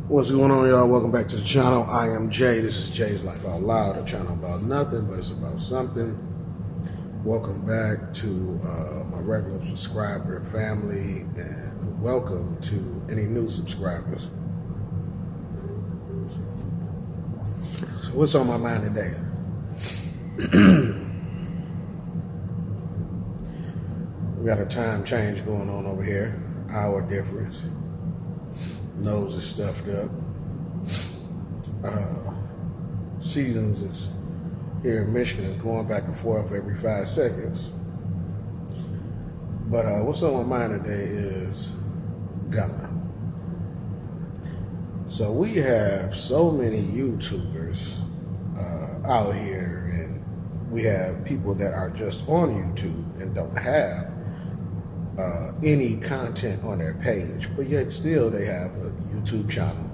What's going on, y'all? Welcome back to the channel. I am Jay. This is Jay's Life Out Loud, a channel about nothing, but it's about something. Welcome back to my regular subscriber family, and welcome to any new subscribers. So what's on my mind today? We got a time change going on over here, hour difference. Nose is stuffed up. Seasons is here in Michigan is going back and forth every 5 seconds. But what's on my mind today is Ghana. So we have so many YouTubers out here, and we have people that are just on YouTube and don't have any content on their page, but yet still they have a YouTube channel.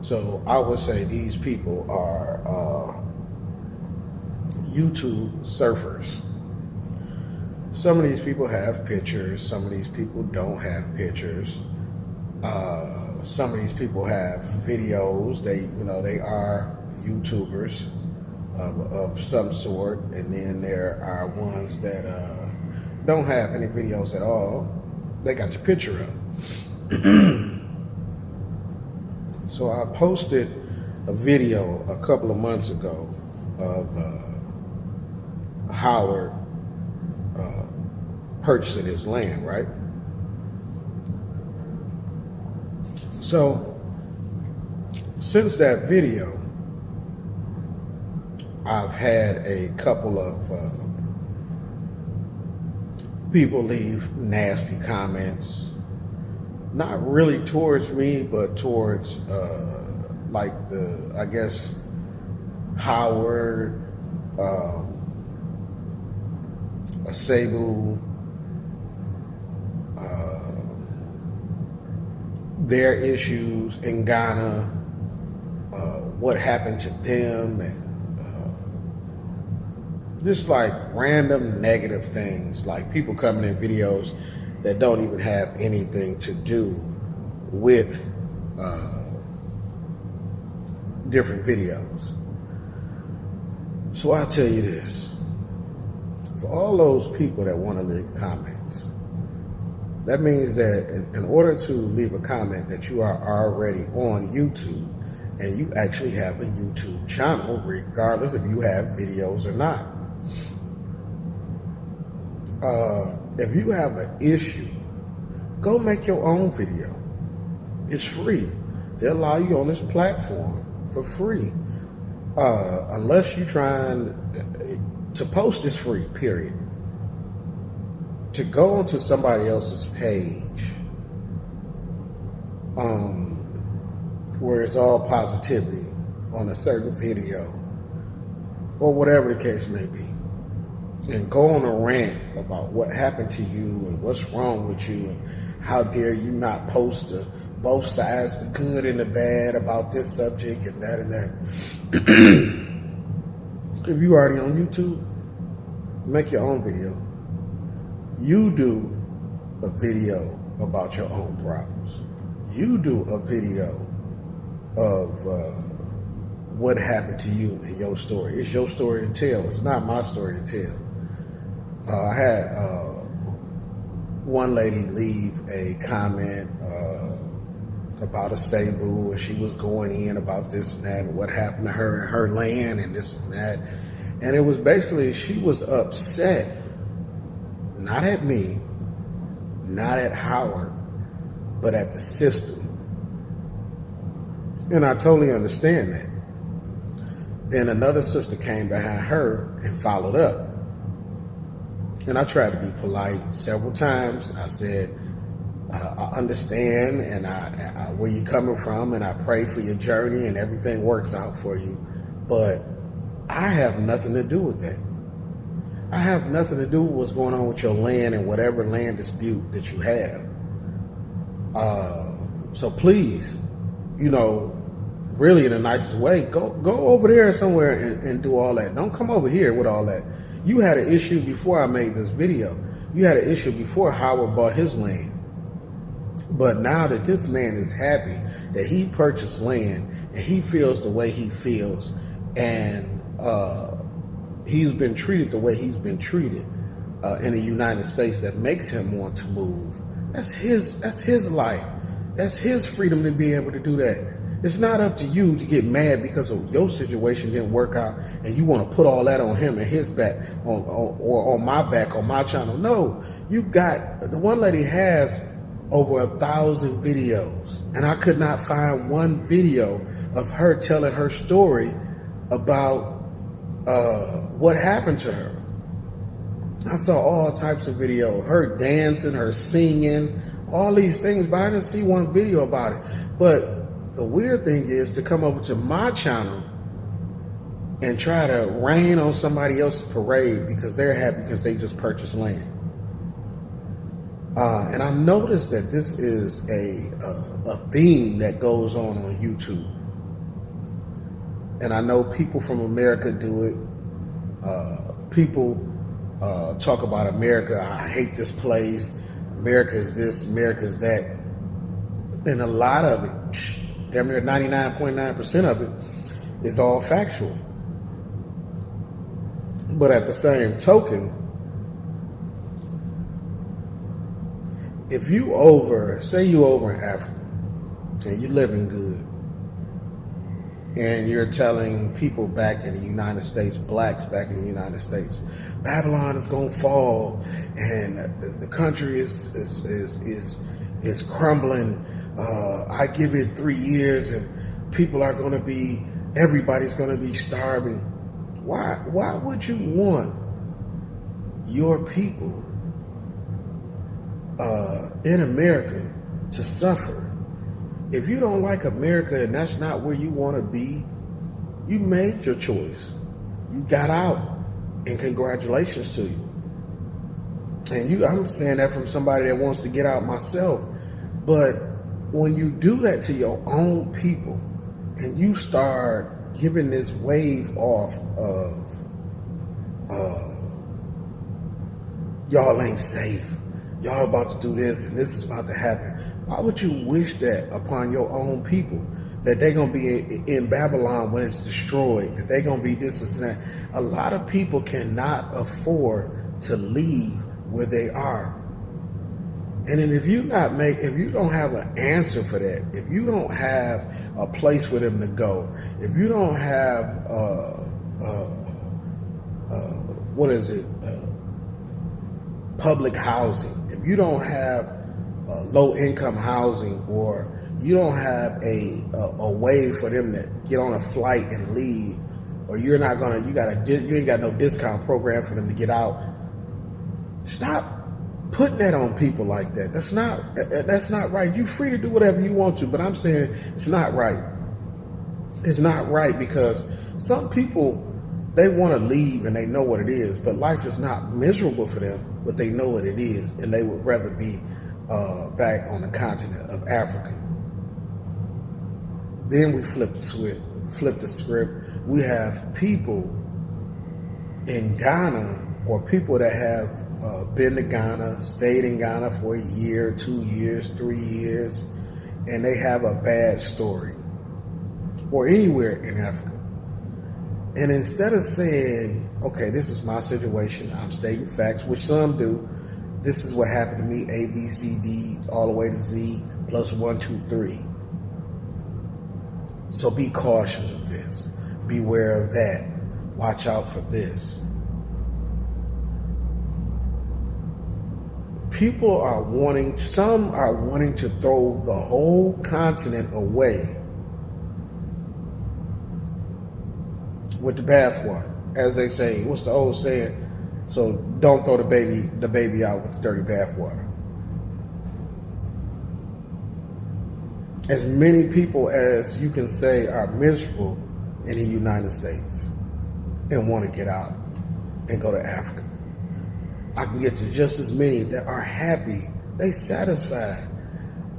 So I would say these people are YouTube surfers. Some of these people have pictures, some of these people don't have pictures. Some of these people have videos. They are YouTubers of some sort, and then there are ones that don't have any videos at all. They got your picture up. So I posted a video a couple of months ago of Howard purchasing his land, right? So since that video, I've had a couple of people leave nasty comments, not really towards me, but towards Howard, Asebu, their issues in Ghana, what happened to them, and just like random negative things, like people coming in videos that don't even have anything to do with different videos. So I'll tell you this, for all those people that want to leave comments, that means that in order to leave a comment that you are already on YouTube and you actually have a YouTube channel, regardless if you have videos or not. If you have an issue, go make your own video. It's free. They allow you on this platform for free. Unless you're trying to post is free, period. To go onto somebody else's page, where it's all positivity on a certain video, or whatever the case may be, and go on a rant about what happened to you and what's wrong with you and how dare you not post both sides, the good and the bad, about this subject and that and that. If you already on YouTube, make your own video. You do a video about your own problems. You do a video of what happened to you and your story. It's your story to tell. It's not my story to tell. I had one lady leave a comment about Asebu, and she was going in about this and that and what happened to her and her land and this and that. And it was basically, she was upset, not at me, not at Howard, but at the system. And I totally understand that. Then another sister came behind her and followed up. And I tried to be polite several times. I said, I understand, and I where you're coming from, and I pray for your journey and everything works out for you. But I have nothing to do with that. I have nothing to do with what's going on with your land and whatever land dispute that you have. So please, really in the nicest way, go over there somewhere and do all that. Don't come over here with all that. You had an issue before I made this video. You had an issue before Howard bought his land. But now that this man is happy that he purchased land and he feels the way he feels, and he's been treated the way he's been treated in the United States, that makes him want to move. That's his life. That's his freedom to be able to do that. It's not up to you to get mad because of your situation didn't work out and you want to put all that on him and his back or on my back, on my channel. No, you got, the one lady has over 1,000 videos, and I could not find one video of her telling her story about what happened to her. I saw all types of videos, her dancing, her singing, all these things, but I didn't see one video about it. But the weird thing is to come over to my channel and try to rain on somebody else's parade because they're happy because they just purchased land. And I noticed that this is a theme that goes on YouTube. And I know people from America do it. People talk about America. I hate this place. America is this, America is that. And a lot of it, damn near 99.9% of it, is all factual. But at the same token, if you say you over in Africa and you living good, and you're telling people back in the United States, blacks back in the United States, Babylon is gonna fall and the country is crumbling. I give it 3 years and people are gonna be, everybody's gonna be starving. Why would you want your people in America to suffer? If you don't like America and that's not where you want to be, you made your choice. You got out, and congratulations to you. And I'm saying that from somebody that wants to get out myself. But when you do that to your own people and you start giving this wave off of y'all ain't safe, y'all about to do this and this is about to happen, why would you wish that upon your own people? That they're going to be in Babylon when it's destroyed, that they're going to be this and that. A lot of people cannot afford to leave where they are. And then if you don't have an answer for that, if you don't have a place for them to go, if you don't have, public housing, if you don't have low income housing, or you don't have a way for them to get on a flight and leave, or you ain't got no discount program for them to get out. Stop putting that on people like that. That's not right. You're free to do whatever you want to, but I'm saying it's not right. It's not right because some people, they want to leave and they know what it is, but life is not miserable for them, but they know what it is, and they would rather be back on the continent of Africa. Then we flip the script. We have people in Ghana, or people that have been to Ghana, stayed in Ghana for a year, 2 years, 3 years, and they have a bad story, or anywhere in Africa. And instead of saying, okay, this is my situation, I'm stating facts, which some do. This is what happened to me, A, B, C, D, all the way to Z, plus 1, 2, 3. So be cautious of this. Beware of that. Watch out for this. Some are wanting to throw the whole continent away with the bathwater. As they say, what's the old saying? So don't throw the baby out with the dirty bathwater. As many people as you can say are miserable in the United States and want to get out and go to Africa, I can get to just as many that are happy, they satisfied.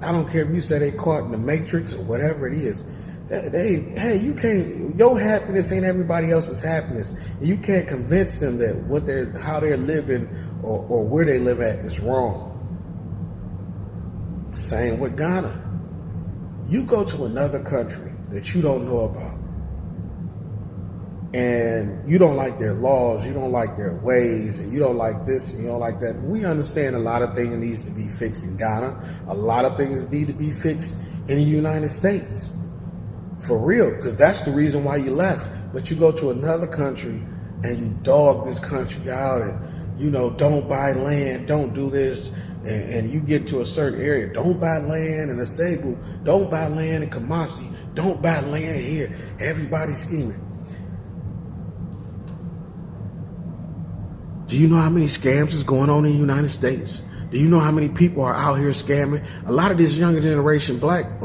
I don't care if you say they caught in the Matrix or whatever it is. You can't, your happiness ain't everybody else's happiness. You can't convince them that how they're living or where they live at is wrong. Same with Ghana. You go to another country that you don't know about, and you don't like their laws, you don't like their ways, and you don't like this and you don't like that. We understand a lot of things needs to be fixed in Ghana. A lot of things need to be fixed in the United States. For real, because that's the reason why you left. But you go to another country and you dog this country out and, you know, don't buy land, don't do this. And you get to a certain area, don't buy land in Asebu, don't buy land in Kumasi, don't buy land here. Everybody's scheming. Do you know how many scams is going on in the United States? Do you know how many people are out here scamming? A lot of this younger generation, black,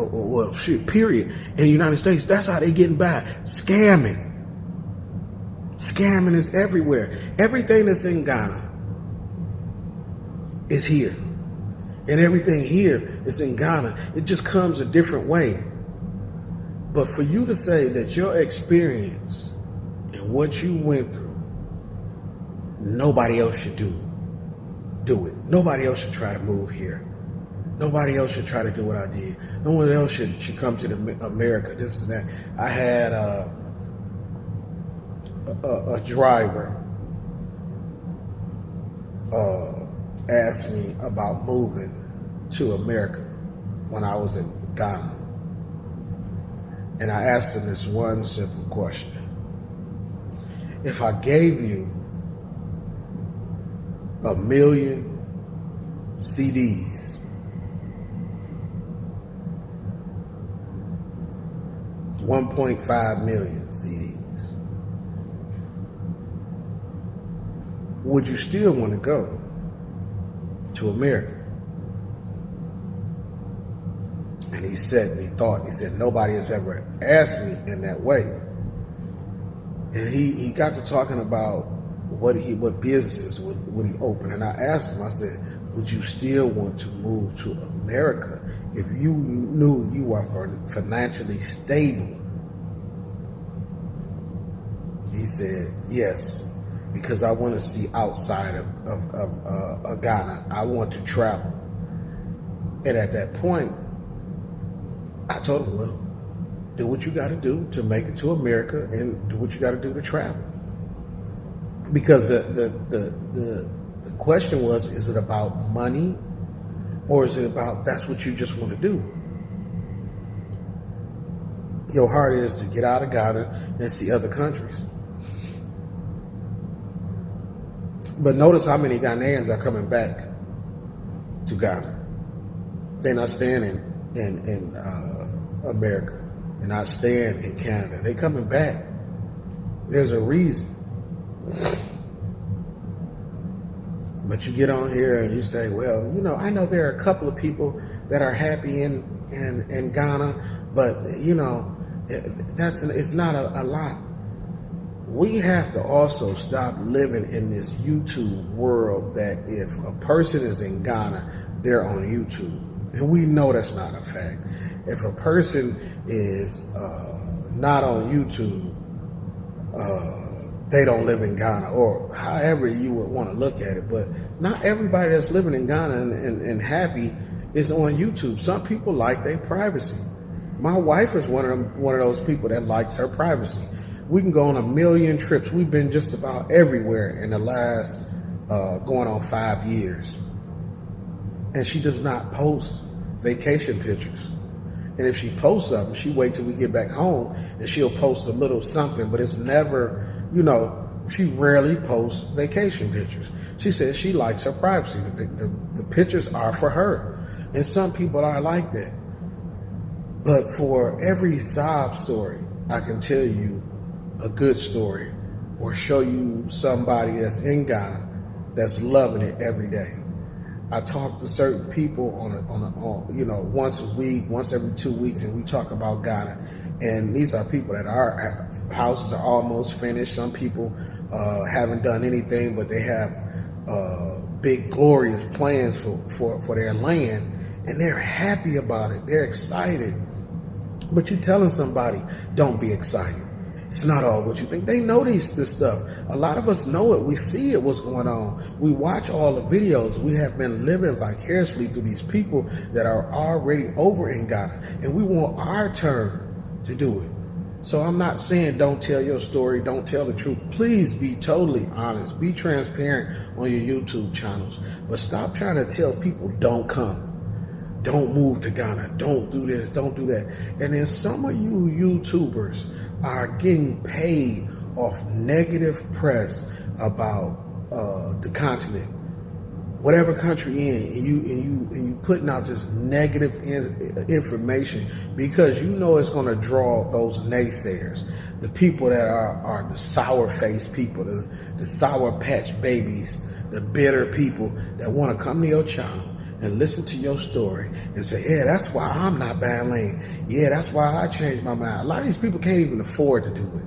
period, in the United States, that's how they getting by. Scamming. Scamming is everywhere. Everything that's in Ghana is here. And everything here is in Ghana. It just comes a different way. But for you to say that your experience and what you went through, nobody else should do it. Nobody else should try to move here. Nobody else should try to do what I did. No one else should come to America. This and that. I had a driver asked me about moving to America when I was in Ghana. And I asked him this one simple question. If I gave you 1 million CDs, 1.5 million CDs, would you still want to go to America? And he said, he said, nobody has ever asked me in that way. And he got to talking about what businesses would he open. And I asked him, I said, would you still want to move to America if you knew you were financially stable? He said, yes, because I want to see outside of Ghana. I want to travel. And at that point, I told him, well, do what you got to do to make it to America and do what you got to do to travel. Because the question was, is it about money or is it about that's what you just want to do? Your heart is to get out of Ghana and see other countries. But notice how many Ghanaians are coming back to Ghana. They're not staying in America. They're not staying in Canada. They're coming back. There's a reason. But you get on here and you say, well, you know, I know there are a couple of people that are happy in Ghana, but you know, it's not a lot. We have to also stop living in this YouTube world that if a person is in Ghana, they're on YouTube. And we know that's not a fact. If a person is not on YouTube, they don't live in Ghana, or however you would want to look at it. But not everybody that's living in Ghana and happy is on YouTube. Some people like their privacy. My wife is one of those people that likes her privacy. We can go on 1 million trips. We've been just about everywhere in the last going on 5 years. And she does not post vacation pictures. And if she posts something, she wait till we get back home and she'll post a little something, but it's never, you know, she rarely posts vacation pictures. She says she likes her privacy. The pictures are for her. And some people are like that. But for every sob story, I can tell you a good story or show you somebody that's in Ghana that's loving it every day. I talk to certain people on you know, once a week, once every 2 weeks, and we talk about Ghana. And these are people that our houses are almost finished. Some people haven't done anything, but they have big, glorious plans for their land, and they're happy about it. They're excited. But you're telling somebody, don't be excited. It's not all what you think. They know this stuff. A lot of us know it. We see it, what's going on. We watch all the videos. We have been living vicariously through these people that are already over in Ghana. And we want our turn to do it. So I'm not saying don't tell your story, don't tell the truth. Please be totally honest. Be transparent on your YouTube channels. But stop trying to tell people don't come. Don't move to Ghana. Don't do this. Don't do that. And then some of you YouTubers are getting paid off negative press about the continent, whatever country you're in, and you putting out just negative information because you know it's going to draw those naysayers, the people that are the sour faced people, the sour patch babies, the bitter people that want to come to your channel and listen to your story and say, yeah, that's why I'm not buying land. Yeah, that's why I changed my mind. A lot of these people can't even afford to do it.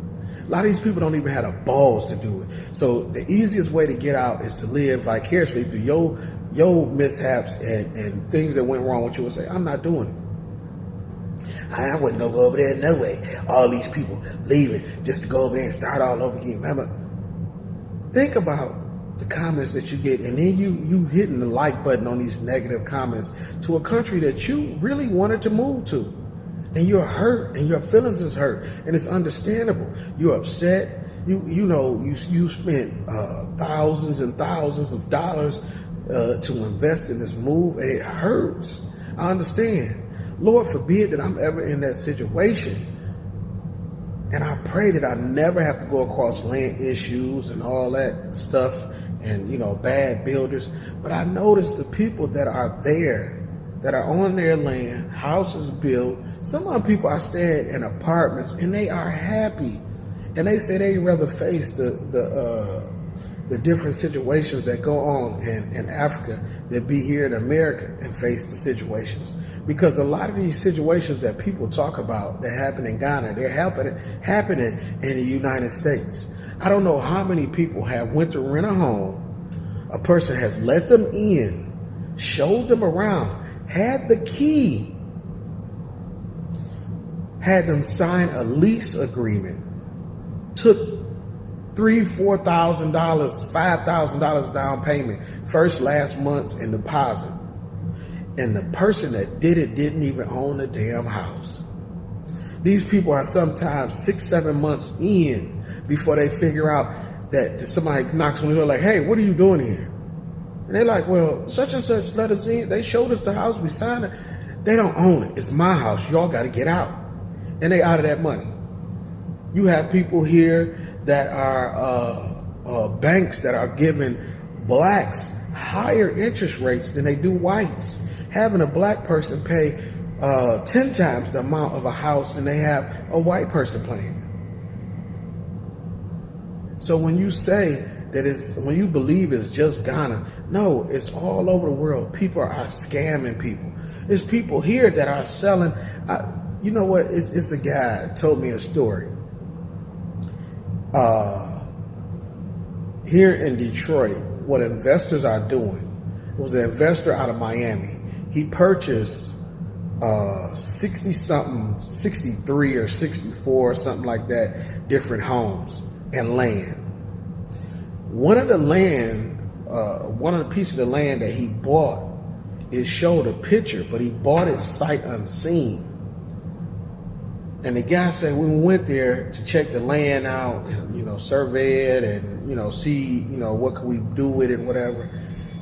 A lot of these people don't even have the balls to do it. So the easiest way to get out is to live vicariously through your mishaps and things that went wrong with you and say, I'm not doing it. I wouldn't go over there no way. All these people leaving just to go over there and start all over again. Remember, think about the comments that you get, and then you hitting the like button on these negative comments to a country that you really wanted to move to, and you're hurt and your feelings is hurt, and it's understandable. You're upset. You spent thousands and thousands of dollars to invest in this move, and it hurts. I understand. Lord forbid that I'm ever in that situation. And I pray that I never have to go across land issues and all that stuff and, bad builders. But I notice the people that are there, that are on their land, houses built. Some of the people are staying in apartments and they are happy. And they say they'd rather face the different situations that go on in Africa than be here in America and face the situations. Because a lot of these situations that people talk about that happen in Ghana, they're happening in the United States. I don't know how many people have went to rent a home. A person has let them in, showed them around, had the key, had them sign a lease agreement, took $3,000, $4,000, $5,000 down payment, first last month's in deposit. And the person that did it didn't even own the damn house. These people are sometimes 6-7 months in before they figure out that somebody knocks on the door like, hey, what are you doing here? And they're like, well, such and such let us in. They showed us the house. We signed it. They don't own it. It's my house. Y'all got to get out. And they out of that money. You have people here that are banks that are giving blacks higher interest rates than they do whites. Having a black person pay 10 times the amount of a house than they have a white person paying. So when you say that when you believe it's just Ghana, no, it's all over the world. People are scamming people. There's people here that are selling. You know what? It's a guy told me a story. Here in Detroit, what investors are doing, it was an investor out of Miami. He purchased 60-something, 63 or 64, something like that, different homes and land. One of the pieces of land that he bought, it showed a picture, but he bought it sight unseen. And the guy said, we went there to check the land out, and, survey it and, see, what could we do with it, whatever.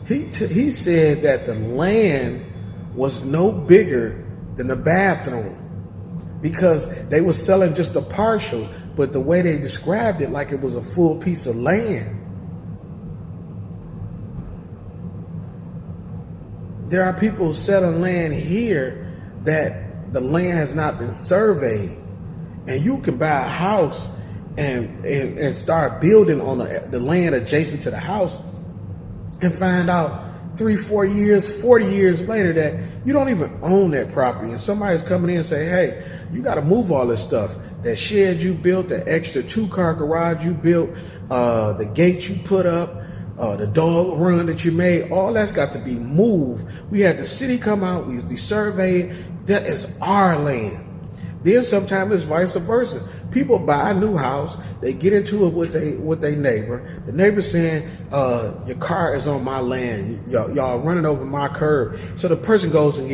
He said that the land was no bigger than the bathroom because they were selling just a partial, but the way they described it like it was a full piece of land. There are people selling land here that the land has not been surveyed, and you can buy a house and start building on the land adjacent to the house and find out 3-4 years, 40 years later that you don't even own that property, and somebody's coming in and say, hey, you got to move all this stuff. That shed you built, the extra 2-car garage you built, the gate you put up, the dog run that you made, all that's got to be moved. We had the city come out, we surveyed. That is our land. Then sometimes it's vice versa. People buy a new house, they get into it with their neighbor. The neighbor saying, your car is on my land. Y'all running over my curb. So the person goes and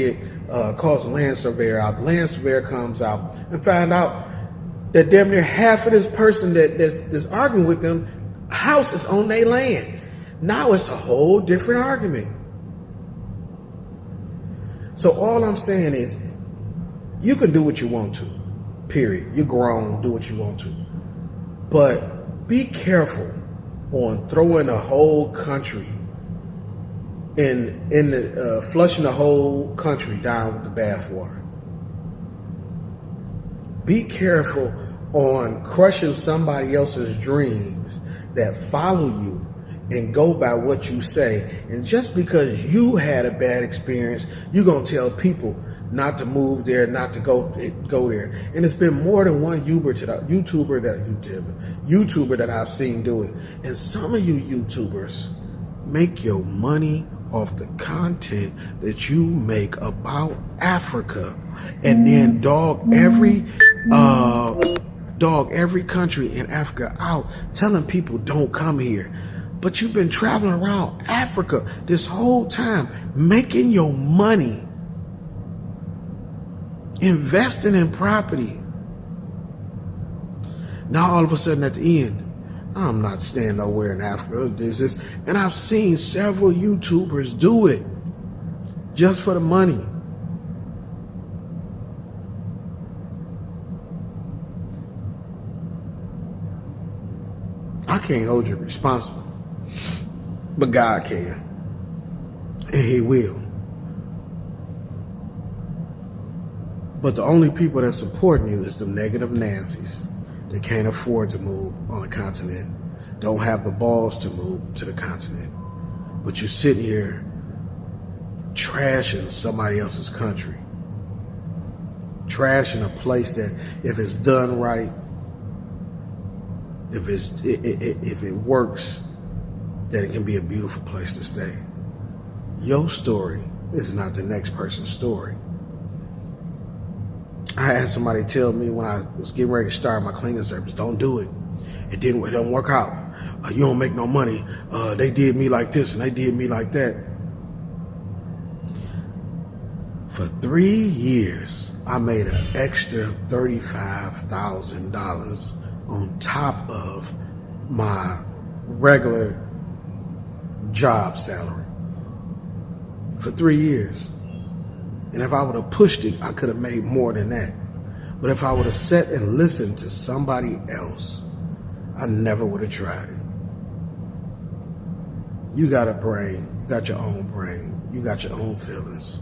calls the land surveyor out. The land surveyor comes out and find out that damn near half of this person that's arguing with them, house is on their land. Now it's a whole different argument. So all I'm saying is, you can do what you want to, period. You're grown, do what you want to. But be careful on throwing a whole country flushing the whole country down with the bathwater. Be careful on crushing somebody else's dreams that follow you and go by what you say. And just because you had a bad experience, you're going to tell people not to move there, not to go there. And it's been more than one YouTuber that I've seen do it. And some of you YouTubers make your money off the content that you make about Africa, and then dog every country in Africa out, telling people don't come here. But you've been traveling around Africa this whole time, making your money, investing in property. Now all of a sudden at the end, I'm not staying nowhere in Africa. And I've seen several YouTubers do it just for the money. I can't hold you responsible, but God can, and He will. But the only people that's supporting you is the negative Nancy's. They can't afford to move on a continent, don't have the balls to move to the continent. But you sit here trashing somebody else's country, trashing a place that, if it's done right, if it works, that it can be a beautiful place to stay. Your story is not the next person's story. I had somebody tell me when I was getting ready to start my cleaning service, don't do it. It don't work out. You don't make no money. They did me like this and they did me like that. For 3 years, I made an extra $35,000 on top of my regular job salary. For 3 years. And if I would have pushed it, I could have made more than that. But if I would have sat and listened to somebody else, I never would have tried it. You got a brain. You got your own brain. You got your own feelings.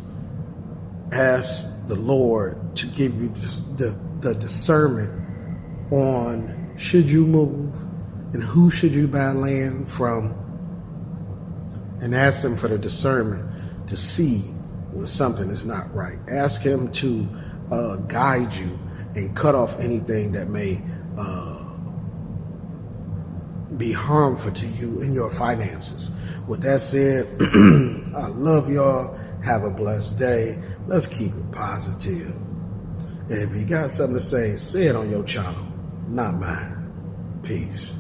Ask the Lord to give you the discernment on should you move and who should you buy land from, and ask Him for the discernment to see when something is not right. Ask Him to guide you and cut off anything that may be harmful to you in your finances. With that said, I love y'all. Have a blessed day. Let's keep it positive. And if you got something to say it on your channel, not mine. Peace.